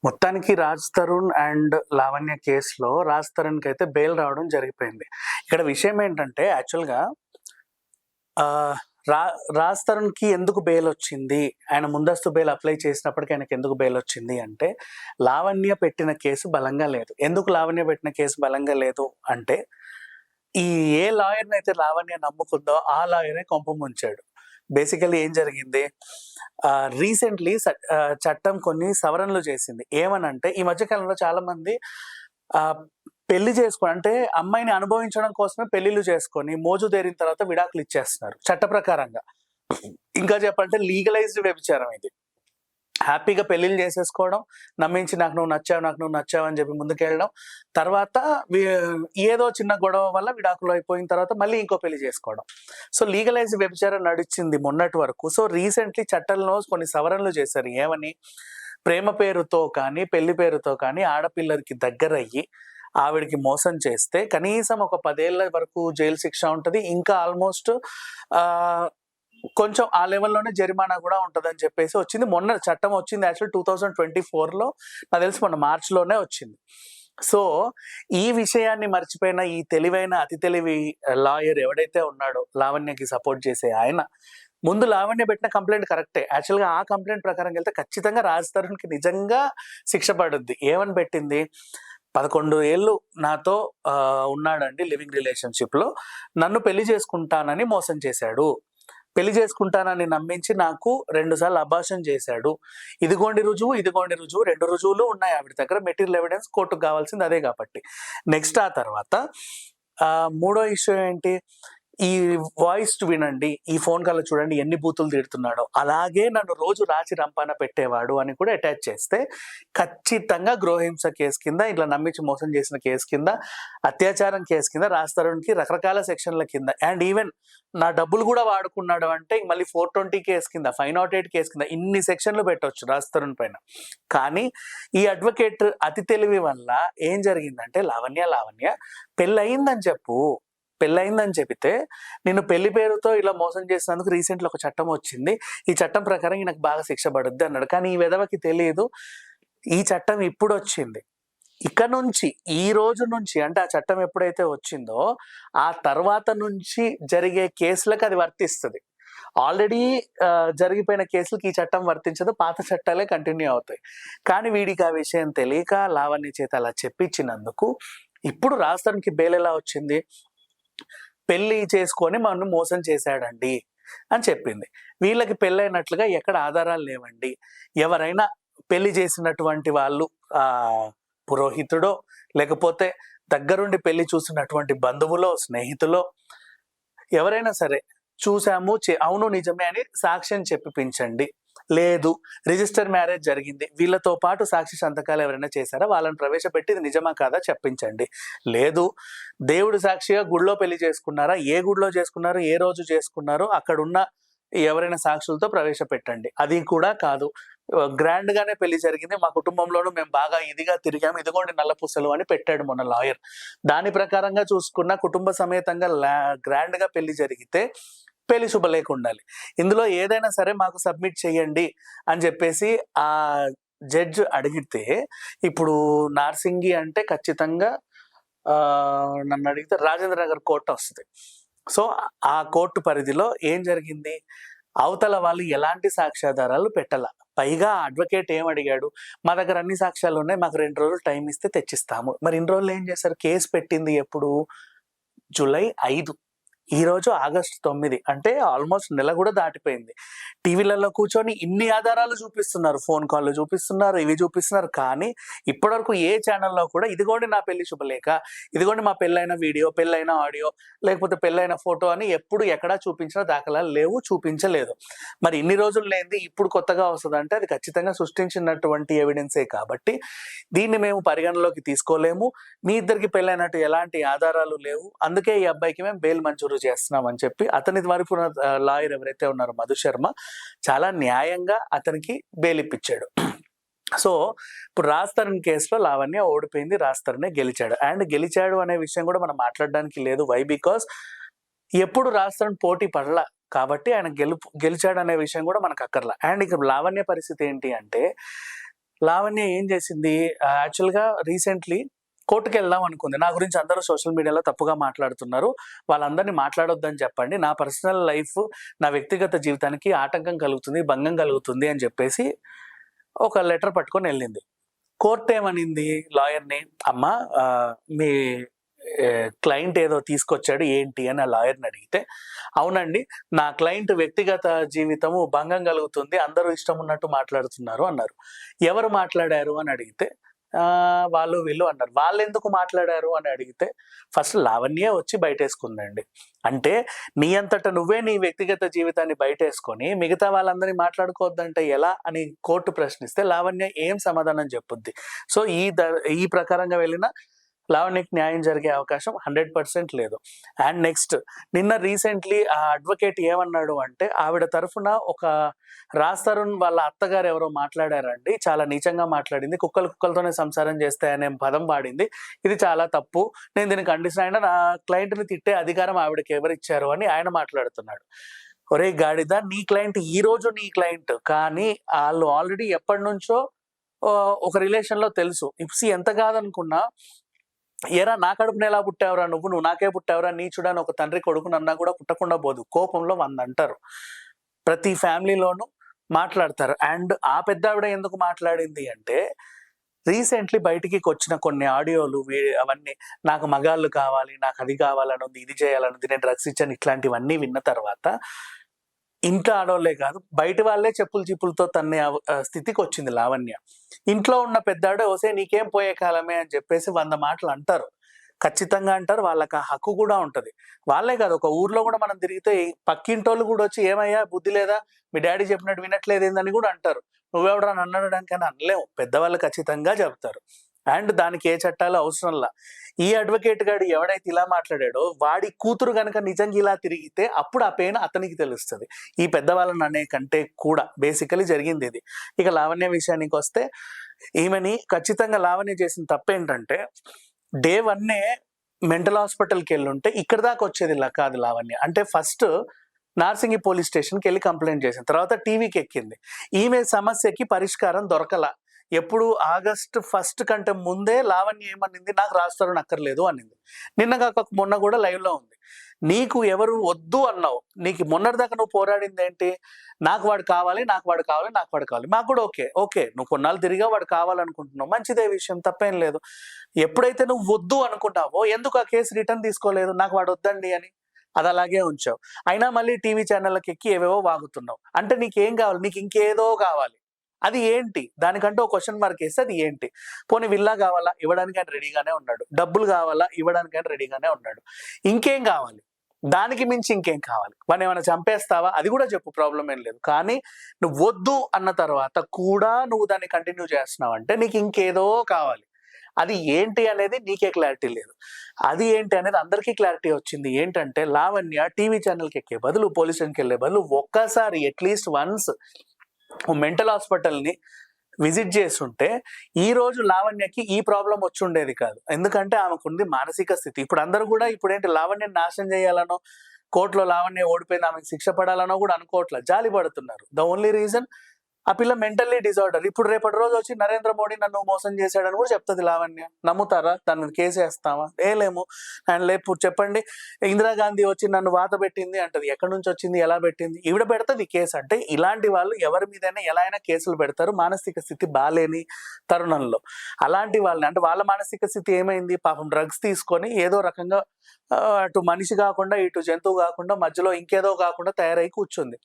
మొత్తానికి రాజ్ తరుణ్ అండ్ లావణ్య కేసులో రాజ్ తరుణ్కి అయితే బెయిల్ రావడం జరిగిపోయింది. ఇక్కడ విషయం ఏంటంటే యాక్చువల్‌గా ఆహ్, రా రాజ్ తరుణ్‌కి ఎందుకు బెయిల్ వచ్చింది? ఆయన ముందస్తు బెయిల్ అప్లై చేసినప్పటికి ఆయనకి ఎందుకు బెయిల్ వచ్చింది అంటే, లావణ్య పెట్టిన కేసు బలంగా లేదు. ఎందుకు లావణ్య పెట్టిన కేసు బలంగా లేదు అంటే, ఈ ఏ లాయర్‌నైతే లావణ్య నమ్ముకుందో ఆ లాయరే కొంప ముంచాడు. బేసికల్లీ ఏం జరిగింది? రీసెంట్‌లీ చట్టం కొన్ని సవరణలు చేసింది. ఏమనంటే ఈ మధ్య కాలంలో చాలా మంది ఆహ్, పెళ్లి అంటే అమ్మాయిని అనుభవించడం కోసమే పెళ్లిళ్లు చేసుకొని మోజుదేరిన తర్వాత విడాకులు ఇచ్చేస్తున్నారు చట్ట ప్రకారంగా. ఇంకా చెప్పాలంటే లీగలైజ్డ్ వ్యభిచారం ఇది. హ్యాపీగా పెళ్లిళ్లు చేసేసుకోవడం, నమ్మించి నాకు నువ్వు నచ్చావు అని చెప్పి ముందుకెళ్ళడం. తర్వాత వి ఏదో చిన్న గొడవ వల్ల విడాకులు అయిపోయిన తర్వాత మళ్ళీ ఇంకో పెళ్లి చేసుకోవడం. సో, లీగలైజ్డ్ వ్యభిచారం నడిచింది మొన్నటి వరకు. సో, రీసెంట్‌లీ చట్టంలో కొన్ని సవరణలు చేశారు. ఏమని? ప్రేమ పేరుతో కానీ, పెళ్లి పేరుతో కానీ ఆడపిల్లకి దగ్గరయ్యి ఆవిడకి మోసం చేస్తే కనీసం ఒక 10 ఏళ్ల వరకు జైలు శిక్ష ఉంటది. ఇంకా ఆల్‌మోస్ట్ ఆహ్, కొంచెం ఆ లెవెల్‌లోనే జరిమానా గూడా ఉంటదని చెప్పేసి వచ్చింది. మొన్న చట్టం వచ్చింది యాక్చువల్లీ 2024లో నాకు తెలిసి మొన్న మార్చ్‌లోనే వచ్చింది. సో, ఈ విషయాన్ని మర్చిపోయిన ఈ తెలివైన అతి తెలివి లాయర్ ఎవడైతే ఉన్నాడో లావణ్యకి సపోర్ట్ చేసే ఆయన, ముందు లావణ్య పెట్టిన కంప్లెయింట్ కరెక్టే. యాక్చువల్‌గా ఆ కంప్లెయింట్ ప్రకారంగెళ్తే ఖచ్చితంగా రాజ్ తరుణ్‌కి నిజంగా శిక్ష పడుద్ది. ఏమని పెట్టింది? 11 ఏళ్ళు నాతో ఉన్నాడండి లివింగ్ రిలేషన్‌షిప్‌లో. నన్ను పెళ్లి చేసుకుంటానని మోసం చేశాడు. పెళ్లి చేసుకుంటానని నమ్మించి నాకు 2 సార్లు అబార్షన్ చేశాడు. ఇదిగోండి రుజువు, ఇదిగోండి రుజువు 2 రుజువులు ఉన్నాయి ఆవిడ దగ్గర. మెటీరియల్ ఎవిడెన్స్ కోర్టుకు కావాల్సింది అదే కాబట్టి. నెక్స్ట్ ఆ తర్వాత మూడో ఇష్యూ ఏంటి? ఈ వాయిస్ వినండి, ఈ ఫోన్ కాల్‌లో చూడండి ఎన్ని బూతులు తిడుతున్నాడో. అలాగే నన్ను రోజు రాచి రంపాన పెట్టేవాడు అని కూడా అటాచ్ చేస్తే, ఖచ్చితంగా గృహహింస కేసు కింద, ఇట్లా నమ్మించి మోసం చేసిన కేసు కింద, అత్యాచారం కేసు కింద రాజ్ తరుణ్‌కి రకరకాల సెక్షన్‌ల కింద అండ్ ఈవెన్ నా డబ్బులు కూడా వాడుకున్నాడు అంటే మళ్ళీ 420 కేసు కింద, 508 కేసు కింద ఇన్ని సెక్షన్‌లు పెట్టొచ్చు రాజ్ తరుణ్ పైన. కానీ ఈ అడ్వకేట్ అతి తెలివి వల్ల ఏం జరిగిందంటే, లావణ్య పెళ్లయిందని చెప్పు. పెళ్లయిందని చెబితే, నిన్ను పెళ్లి పేరుతో ఇలా మోసం చేసినందుకు రీసెంట్‌లో ఒక చట్టం వచ్చింది. ఈ చట్టం ప్రకారం ఈయనకు బాగా శిక్ష పడుద్ది అన్నాడు. కానీ ఈ వెధవకి తెలీదు. ఈ చట్టం ఇప్పుడొచ్చింది. ఇక నుంచి ఈ రోజు నుంచి అంటే ఆ చట్టం ఎప్పుడైతే వచ్చిందో, ఆ తర్వాత నుంచి జరిగే కేసులకు అది వర్తిస్తది. ఆల్రెడీ జరిగిపోయిన కేసులకి ఈ చట్టం వర్తించదు. పాత చట్టాలే కంటిన్యూ అవుతాయి. కానీ వీడికి ఆ విషయం తెలియక లావణ్య చేత అలా చెప్పించినందుకు ఇప్పుడు రాజ్ తరుణ్‌కి బెయిల్ ఎలా వచ్చింది? పెళ్లి చేసుకొని నన్ను మోసం చేశాడండి అని చెప్పింది. వీళ్ళకి పెళ్ళైనట్లుగా ఎక్కడ ఆధారాలు లేవండి. ఎవరైనా పెళ్లి చేసినటువంటి వాళ్ళు పురోహితుడో, లేకపోతే దగ్గరుండి పెళ్లి చూసినటువంటి బంధువులో, స్నేహితులో ఎవరైనా సరే చూసాము, అవును నిజమే అని సాక్ష్యం చెప్పిపించండి. లేదు, రిజిస్టర్ మ్యారేజ్ జరిగింది. వీళ్ళతో పాటు సాక్షి సంతకాలు ఎవరైనా చేశారా? వాళ్ళని ప్రవేశపెట్టి ఇది నిజమా కాదా చెప్పించండి. లేదు, దేవుడు సాక్షిగా గుడిలో పెళ్లి చేసుకున్నారా? ఏ గుడిలో చేసుకున్నారు? ఏ రోజు చేసుకున్నారు? అక్కడున్న ఎవరైనా సాక్షులతో ప్రవేశపెట్టండి. అది కూడా కాదు. గ్రాండ్ గానే పెళ్లి జరిగింది. మా కుటుంబంలోనూ మేము బాగా ఇదిగా తిరిగాము. ఇదిగోండి నల్ల పూసలు అని పెట్టాడు మొన్న లాయర్. దాని ప్రకారంగా చూసుకున్న కుటుంబ సమేతంగా గ్రాండ్‌గా పెళ్లి జరిగితే పెళ్లి శుభలేఖ ఉండాలి. ఇందులో ఏదైనా సరే మాకు సబ్మిట్ చేయండి అని చెప్పేసి ఆ జడ్జ్ అడిగితే, ఇప్పుడు నార్సింగి అంటే ఖచ్చితంగా నన్ను అడిగితే రాజేంద్ర నగర్ కోర్ట్ వస్తది. సో, ఆ కోర్టు పరిధిలో ఏం జరిగింది? అవతల వాళ్ళు ఎలాంటి సాక్ష్యాధారాలు పెట్టల. పైగా అడ్వకేట్ ఏమడిగాడు? మా దగ్గర అన్ని సాక్ష్యాలున్నాయి. మాకు 2 రోజులు టైం ఇస్తే తెచ్చిస్తాము. మరి ఇన్ని రోజులు ఏం చేశారు? కేసు పెట్టింది ఎప్పుడు? జూలై 5. ఈరోజు ఆగస్టు 9. అంటే ఆల్మోస్ట్ నెల కూడా దాటిపోయింది. టీవీలలో కూర్చొని ఇన్ని ఆధారాలు చూపిస్తున్నారు. ఫోన్ కాల్‌లు చూపిస్తున్నారు, ఇవి చూపిస్తున్నారు. కానీ ఇప్పటివరకు ఏ ఛానెల్‌లో కూడా ఇదిగోండి నా పెళ్లి శుభలేఖ, ఇదిగోండి మా పెళ్లైన వీడియో, పెళ్లైన ఆడియో, లేకపోతే పెళ్లైన ఫోటో అని ఎప్పుడు ఎక్కడా చూపించిన దాఖలాలు లేవు, చూపించలేదు. మరి ఇన్ని రోజులు లేనిది ఇప్పుడు కొత్తగా వస్తదంటే అది ఖచ్చితంగా సృష్టించినటువంటి ఎవిడెన్సే కాబట్టి దీన్ని మేము పరిగణలోకి తీసుకోలేము. మీ ఇద్దరికి పెళ్లైనట్టు ఎలాంటి ఆధారాలు లేవు. అందుకే ఈ అబ్బాయికి మేము బెయిల్ మంజూరు చేస్తున్నామని చెప్పి అతని తరపున లాయర్ ఎవరైతే ఉన్నారో మధు శర్మ చాలా న్యాయంగా అతనికి బెయిల్ ఇప్పించాడు. సో, ఇప్పుడు రాజ్ తరుణ్ కేసులో లావణ్య ఓడిపోయింది. రాజ్ తరుణే గెలిచాడు. అండ్ గెలిచాడు అనే విషయం కూడా మనం మాట్లాడడానికి లేదు. వై? బికాస్ ఎప్పుడు రాజ్ తరుణ్ పోటీ పడలా. కాబట్టి ఆయన గెలిచాడు అనే విషయం కూడా మనకు అక్కర్లా. అండ్ ఇక్కడ లావణ్య పరిస్థితి ఏంటి అంటే లావణ్య ఏం చేసింది, యాక్చువల్‌గా రీసెంట్‌లీ కోర్ట్‌కెళ్దాం అనుకుంది. నా గురించి అందరూ సోషల్ మీడియాలో తప్పుగా మాట్లాడుతున్నారు. వాళ్ళందరిని మాట్లాడొద్దని చెప్పండి. నా పర్సనల్ లైఫ్, నా వ్యక్తిగత జీవితానికి ఆటంకం కలుగుతుంది, భంగం కలుగుతుంది అని చెప్పేసి ఒక లెటర్ పట్టుకొనెళ్ళింది. కోర్ట్ ఏమనింది లాయర్‌ని, "అమ్మా మీ క్లయింట్ ఏదో తీసుకొచ్చాడు ఏంటి" అని ఆ లాయర్‌ని అడిగితే, "అవునండి. నా క్లయింట్ వ్యక్తిగత జీవితము భంగం కలుగుతుంది. అందరూ ఇష్టం ఉన్నట్టు మాట్లాడుతున్నారు" అన్నారు. "ఎవరు మాట్లాడారు" అని అడిగితే, వాళ్ళు వీళ్ళు అన్నారు. వాళ్ళెందుకు మాట్లాడారు అని అడిగితే, ఫస్ట్ లావణ్యే వచ్చి బయటేసుకుందండి. అంటే నీ అంతట నువ్వే నీ వ్యక్తిగత జీవితాన్ని బయటేసుకొని, మిగతా వాళ్ళందరిని మాట్లాడుకోవద్దంటే ఎలా అని కోర్ట్ ప్రశ్నిస్తే, లావణ్య ఏం సమాధానం చెప్పుద్ది? సో, ఈ ప్రకారంగా వెళ్ళిన లావణ్యకి న్యాయం జరిగే అవకాశం 100% లేదు. అండ్ నెక్స్ట్, నిన్న రీసెంట్‌లీ ఆ అడ్వకేట్ ఏమన్నాడు అంటే, ఆవిడ తరఫున ఒక రాజ్ తరుణ్ వాళ్ళ అత్తగారు ఎవరో మాట్లాడారండి. చాలా నీచంగా మాట్లాడింది. కుక్కలు కుక్కలతోనే సంసారం చేస్తాయి అనే పదం వాడింది. ఇది చాలా తప్పు. నేను దీన్ని ఖండిస్తున్నా. అయినా నా క్లయింట్‌ని తిట్టే అధికారం ఆవిడకి ఎవరిచ్చారు అని ఆయన మాట్లాడుతున్నాడు. ఒరేయ్ గాడిద! నీ క్లయింట్ ఈరోజు నీ క్లయింట్. కానీ ఆళ్ళు ఆల్రెడీ ఎప్పటినుంచో ఒక రిలేషన్‌లో తెలుసు. ఎంత కాదనుకున్నా, "ఏరా నా కడుపున ఎలా పుట్టావురా నువ్వు నాకే పుట్టావురా నీచుడా" అని ఒక తండ్రి కొడుకునన్నా కూడా పుట్టకుండా పోదు. కోపంలో 100 అంటారు. ప్రతి ఫ్యామిలీలోనూ మాట్లాడతారు. అండ్ ఆ పెద్దావిడ ఎందుకు మాట్లాడింది అంటే, రీసెంట్‌లీ బయటికొచ్చిన కొన్ని ఆడియోలు అవన్నీ, నాకు మగాళ్ళు కావాలి, నాకు అది కావాలనుంది, ఇది చేయాలనుంది, నేను డ్రగ్స్ ఇచ్చాను, ఇట్లాంటివన్నీ విన్న తర్వాత, ఇంట్లో ఆడోళ్ళే కాదు, బయట వాళ్ళే చెప్పులు చిప్పులతో తన్నే స్థితికొచ్చింది లావణ్య. ఇంట్లో ఉన్న పెద్దావిడ, "ఒసేయ్ నీకేం పోయే కాలమే" అని చెప్పేసి 100 మాటలు అంటారు. ఖచ్చితంగా అంటారు. వాళ్ళకి ఆ హక్కు కూడా ఉంటది. వాళ్ళే కాదు, ఒక ఊర్లో కూడా మనం తిరిగితే పక్కింటోళ్ళు కూడా వచ్చి, "ఏమయ్యా బుద్ధి లేదా? మీ డ్యాడీ చెప్పినట్టు వినట్లేదేందని" కూడా అంటారు. నువ్వెవడురా నన్ననడానికని అనలేము. పెద్దవాళ్ళు ఖచ్చితంగా చెప్తారు. అండ్ దానికి ఏ చట్టాలు అవసరంలా. ఈ అడ్వకేట్ గాడు ఎవడైతే ఇలా మాట్లాడాడో, వాడి కూతురు గనక నిజంగా ఇలా తిరిగితే అప్పుడు ఆ పెయిన్ అతనికి తెలుస్తది. ఈ పెద్దవాళ్ళని అనే కంటే కూడా బేసికల్లీ జరిగిందిది. ఇక లావణ్య విషయానికొస్తే, ఈమెని ఖచ్చితంగా లావణ్య చేసిన తప్పేంటంటే, డే 1 మెంటల్ హాస్పిటల్‌కెళ్ళుంటే ఇక్కడి దాకా వచ్చేదిలా కాదు లావణ్య. అంటే ఫస్ట్ నార్సింగి పోలీస్ స్టేషన్‌కెళ్ళి కంప్లెయింట్ చేసింది. తర్వాత టీవీకెక్కింది. ఈమె సమస్యకి పరిష్కారం దొరకల. ఎప్పుడు ఆగస్ట్ 1 కంటే ముందే లావణ్య ఏమనింది, "నాకు రాజ్ తరుణ్ అక్కర్లేదు" అనింది. నిన్న కాక మొన్న కూడా లైవ్‌లో ఉంది. నీకు ఎవరు వద్దు అన్నావు. నీకు మొన్నటిదాకా నువ్వు పోరాడిందేంటి? నాకు వాడు కావాలి, నాకు వాడు కావాలి, నాకు వాడు కావాలి. మాకు కూడా ఓకే. ఓకే. నువ్వు కొన్నాళ్ళు తిరిగావు, వాడు కావాలనుకుంటున్నావు. మంచిదే విషయం, తప్పేం లేదు. ఎప్పుడైతే నువ్వు వద్దు అనుకున్నావో, ఎందుకు ఆ కేసు రిటర్న్ తీసుకోలేదు, నాకు వాడు వద్దండి అని? అదలాగే ఉంచావు. అయినా మళ్ళీ టీవీ ఛానళ్ళకెక్కి ఏవేవో వాగుతున్నావు. అంటే నీకేం కావాలి? నీకు ఇంకేదో కావాలి. అది ఏంటి? దానికంటూ ఒక క్వెషన్ మార్క్ ఏస్తే అది ఏంటి? పోనీ విల్లా కావాలా? ఇవ్వడానికి ఆయన రెడీగానే ఉన్నాడు. డబ్బులు కావాలా? ఇవ్వడానికి ఆయన రెడీగానే ఉన్నాడు. ఇంకేం కావాలి? దానికి మించి ఇంకేం కావాలి? వాడినేమైనా చంపేస్తావా? అది కూడా చెప్పు, ప్రాబ్లమ్ ఏం లేదు. కానీ నువ్వు వద్దు అన్న తర్వాత కూడా నువ్వు దాన్ని కంటిన్యూ చేస్తున్నావంటే నీకు ఇంకేదో కావాలి. అది ఏంటి అనేది నీకే క్లారిటీ లేదు. అది ఏంటి అనేది అందరికీ క్లారిటీ వచ్చింది. ఏంటంటే, లావణ్య టీవీ ఛానల్‌కి ఎక్కే బదులు, పోలీస్ స్టేషన్‌కెళ్ళే బదులు ఒక్కసారి అట్‌లీస్ట్ వన్స్ మెంటల్ హాస్పిటల్‌ని విజిట్ చేసుంటే, ఈరోజు లావణ్యకి ఈ ప్రాబ్లమ్ వచ్చుండేది కాదు. ఎందుకంటే ఆమెకుంది మానసిక స్థితి. ఇప్పుడు అందరూ కూడా ఇప్పుడేంటి లావణ్యని నాశనం చేయాలనో, కోర్ట్‌లో లావణ్య ఓడిపోయింది, ఆమెకు శిక్ష పడాలనో కూడా అనుకోవట్ల. జాలి పడుతున్నారు. ద ఓన్లీ రీజన్, ఆ పిల్ల మెంటల్లీ డిజార్డర్. ఇప్పుడు రేపటి రోజు వచ్చి నరేంద్ర మోడీ నన్ను మోసం చేశాడని కూడా చెప్తది లావణ్య. నమ్ముతారా? దాని మీద కేసేస్తామా? ఏయలేము. అండ్ లేపు చెప్పండి, ఇందిరాగాంధీ వచ్చి నన్ను వాత పెట్టింది అంటది. ఎక్కడి నుంచి వచ్చింది? ఎలా పెట్టింది? ఈవిడ పెడతది కేసు. అంటే ఇలాంటి వాళ్ళు ఎవరి మీదైనా ఎలా అయినా కేసులు పెడతారు, మానసిక స్థితి బాలేని తరుణంలో. అలాంటి వాళ్ళని, అంటే వాళ్ళ మానసిక స్థితి ఏమైంది? పాపం డ్రగ్స్ తీసుకొని ఏదో రకంగా అటు మనిషి కాకుండా, ఇటు జంతువు కాకుండా, మధ్యలో ఇంకేదో కాకుండా తయారై కూర్చుంది.